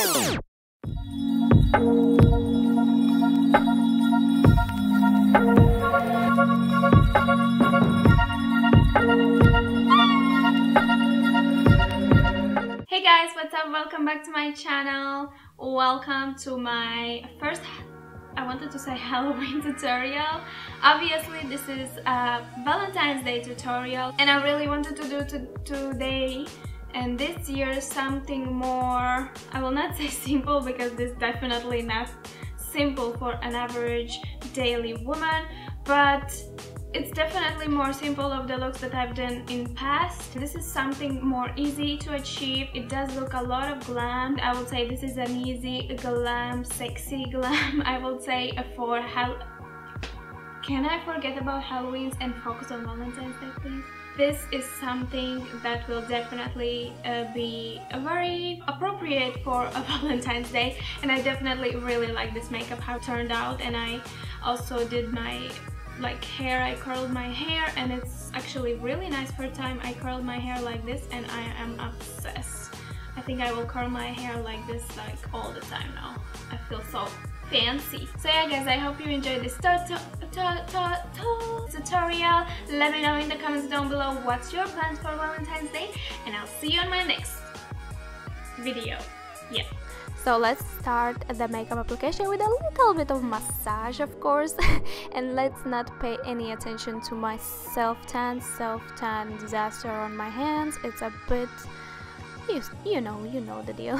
Hey guys, what's up? Welcome back to my channel. Welcome to my first, I wanted to say Halloween tutorial. Obviously this is a Valentine's Day tutorial, and I really wanted to do today and this year something more, I will not say simple, because this is definitely not simple for an average daily woman, but it's definitely more simple of the looks that I've done in past. This is something more easy to achieve. It does look a lot of glam. I would say this is an easy glam, sexy glam. I would say for Can I forget about Halloween and focus on Valentine's Day, please? This is something that will definitely be very appropriate for a Valentine's Day, and I definitely really like this makeup, how it turned out. And I also did my hair, I curled my hair, and it's actually really nice. For time I curled my hair like this, and I am obsessed. I think I will curl my hair like this all the time now. I feel so fancy. So yeah guys, I hope you enjoyed this tutorial. Let me know in the comments down below what's your plans for Valentine's Day, and I'll see you on my next video. Yeah. So let's start the makeup application with a little bit of massage, of course, and let's not pay any attention to my self-tan disaster on my hands. It's a bit, you know the deal.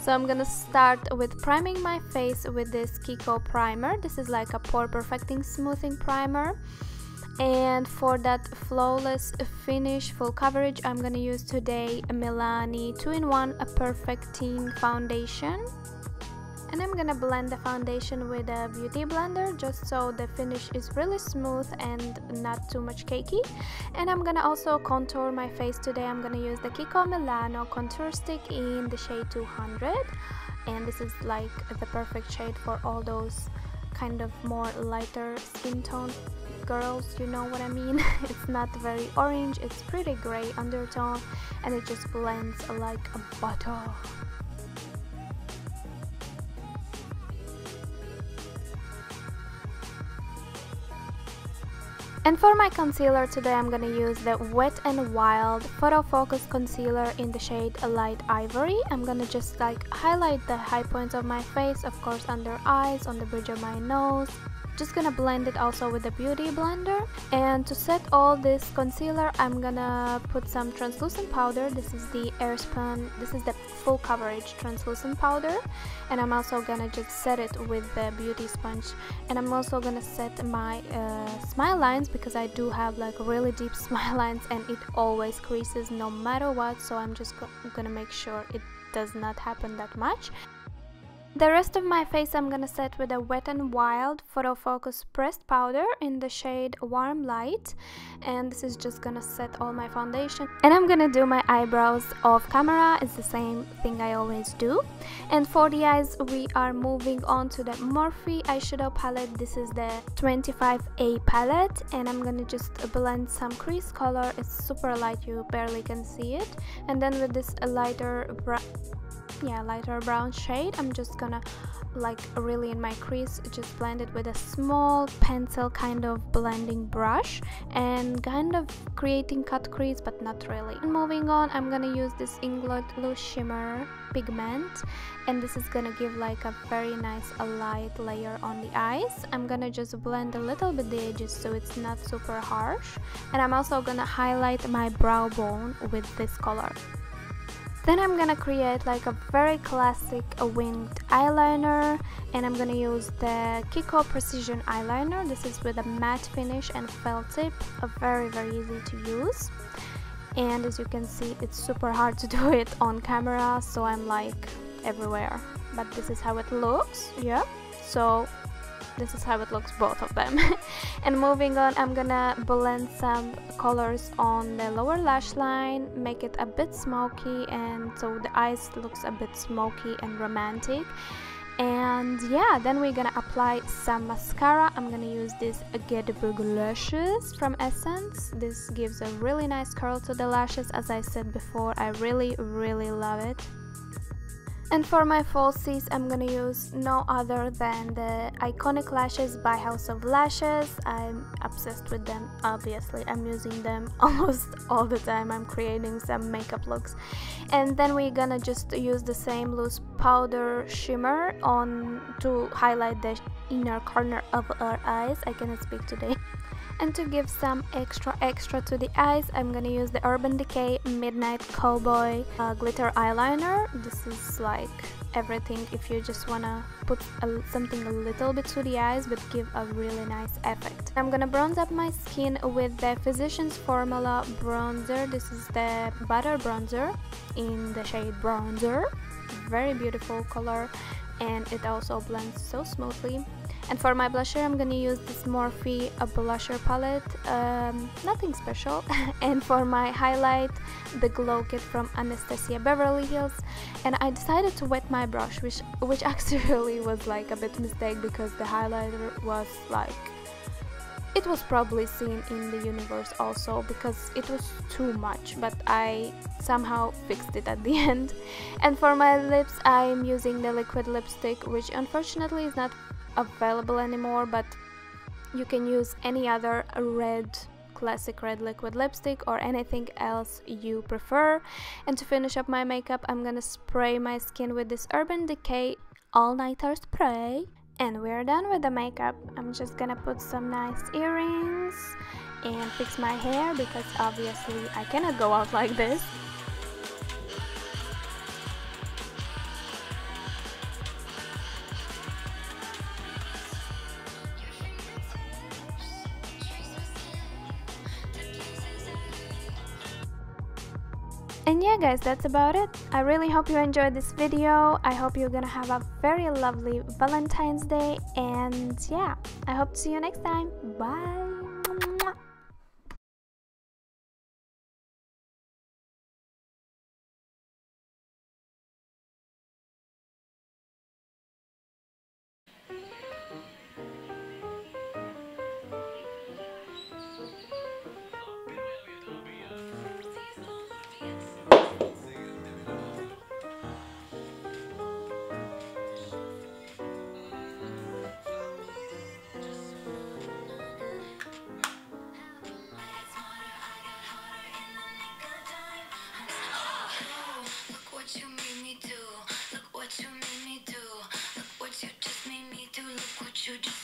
So I'm gonna start with priming my face with this KIKO primer. This is like a pore perfecting smoothing primer. And for that flawless finish, full coverage, I'm gonna use today a MILANI 2-in-1 a perfecting foundation. And I'm gonna blend the foundation with a beauty blender just so the finish is really smooth and not too much cakey. And I'm gonna also contour my face today. I'm gonna use the KIKO MILANO contour stick in the shade 200, and this is like the perfect shade for all those kind of more lighter skin tone girls, you know what I mean. It's not very orange, it's pretty gray undertone, and it just blends like a butter. And for my concealer today, I'm gonna use the Wet n Wild Photo Focus Concealer in the shade Light Ivory. I'm gonna just highlight the high points of my face, of course under eyes, on the bridge of my nose. Just gonna blend it also with the beauty blender. And to set all this concealer, I'm gonna put some translucent powder. This is the AIRSPUN, this is the full coverage translucent powder, and I'm also gonna just set it with the beauty sponge. And I'm also gonna set my smile lines, because I do have really deep smile lines and it always creases no matter what, so I'm just gonna make sure it does not happen that much. The rest of my face I'm gonna set with a Wet n Wild Photo Focus pressed powder in the shade Warm Light, and this is just gonna set all my foundation. And I'm gonna do my eyebrows off camera. It's the same thing I always do. And for the eyes, we are moving on to the Morphe eyeshadow palette. This is the 25A palette, and I'm gonna just blend some crease color. It's super light, you barely can see it. And then with this lighter brown shade, I'm just gonna really in my crease just blend it with a small pencil kind of blending brush and kind of creating cut crease, but not really. And moving on, I'm gonna use this INGLOT Loose Shimmer pigment, and this is gonna give a very nice light layer on the eyes. I'm gonna just blend a little bit the edges so it's not super harsh, and I'm also gonna highlight my brow bone with this color. Then I'm gonna create a very classic winged eyeliner, and I'm gonna use the KIKO Precision Eyeliner. This is with a matte finish and felt tip, very easy to use. And as you can see, it's super hard to do it on camera, so I'm everywhere. But this is how it looks, yeah. So this is how it looks, both of them. And moving on, I'm gonna blend some colors on the lower lash line, make it a bit smoky, and so the eyes looks a bit smoky and romantic. And yeah, then we're gonna apply some mascara. I'm gonna use this Get Big Lashes from Essence. This gives a really nice curl to the lashes. As I said before, I really love it. And for my falsies, I'm gonna use no other than the iconic lashes by House of Lashes. I'm obsessed with them, obviously. I'm using them almost all the time. I'm creating some makeup looks. And then we're gonna just use the same loose powder shimmer on to highlight the inner corner of our eyes. I cannot speak today. And to give some extra to the eyes, I'm gonna use the Urban Decay Midnight Cowboy glitter eyeliner. This is like everything if you just wanna put something a little bit to the eyes but give a really nice effect. I'm gonna bronze up my skin with the Physicians Formula bronzer. This is the butter bronzer in the shade Bronzer. Very beautiful color, and it also blends so smoothly. And for my blusher, I'm gonna use this Morphe blusher palette, nothing special. And for my highlight, the Glow Kit from Anastasia Beverly Hills. And I decided to wet my brush, which actually was like a bit mistake, because the highlighter was like, it was probably seen in the universe also, because it was too much, but I somehow fixed it at the end. And for my lips, I'm using the liquid lipstick, which unfortunately is not available anymore, but you can use any other classic red liquid lipstick or anything else you prefer. And to finish up my makeup, I'm gonna spray my skin with this Urban Decay all-nighter spray. And we're done with the makeup. I'm just gonna put some nice earrings and fix my hair, because obviously I cannot go out like this. And yeah guys, that's about it. I really hope you enjoyed this video. I hope you're gonna have a very lovely Valentine's Day, and yeah, I hope to see you next time. Bye. You just